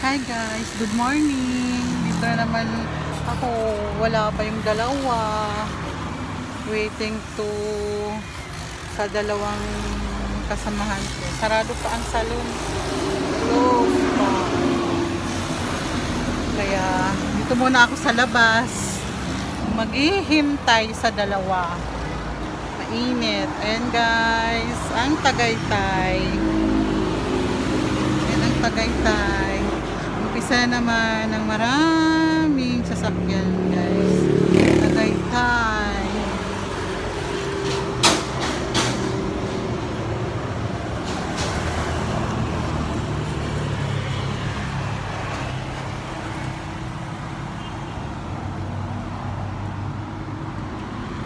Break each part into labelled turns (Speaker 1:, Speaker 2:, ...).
Speaker 1: Hi guys, good morning. Dito na naman ako, wala pa yung dalawa. Waiting to sa dalawang kasamahan ko. Sarado pa ang salon. Close pa. Kaya dito muna ako sa labas. Maghihintay sa dalawa. Mainit. Ayan guys, ang Tagaytay. Ayan ang Tagaytay. Umpisa naman ng maraming sasakyan guys. Tagaytay.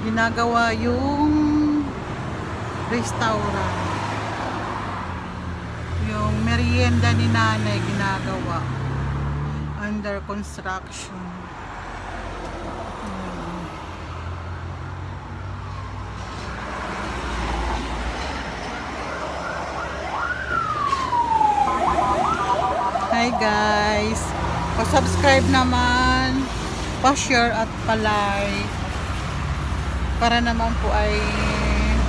Speaker 1: Ginagawa yung restaurant. Yung merienda ni nanay ginagawa. Under construction. Hi guys. Pa-subscribe naman, pa-share at pa-like. Para naman po ay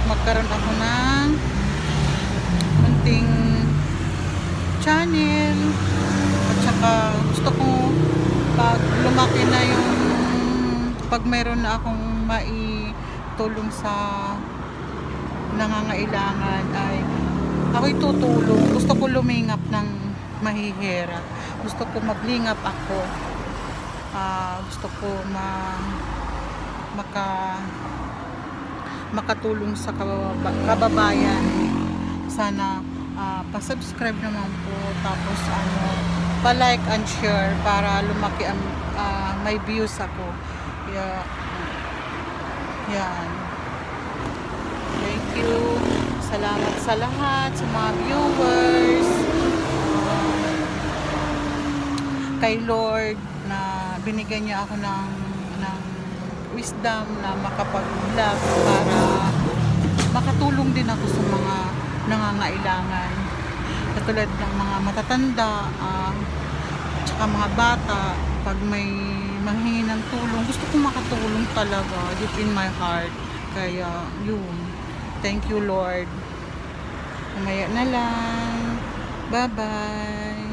Speaker 1: magkaroon ako ng munting channel. At saka gusto ko pag lumaki na yung pag meron na akong maitulong sa nangangailangan ay ako'y tutulong. Gusto ko lumingap ng mahihirap. Gusto ko maglingap ako. Gusto ko makatulong sa kababayan. Sana pa-subscribe naman po, tapos pa-like and share para lumaki ang may views ako. Yan. Thank you. Salamat sa lahat, sa mga viewers. Kay Lord na binigyan niya ako ng wisdom na makapag-vlog para makatulong din ako sa mga nangangailangan, katulad ng mga matatanda at saka mga bata. Pag may manghingi ng tulong, gusto ko makatulong talaga deep in my heart. Kaya yun, thank you Lord. Mamaya na lang, bye bye.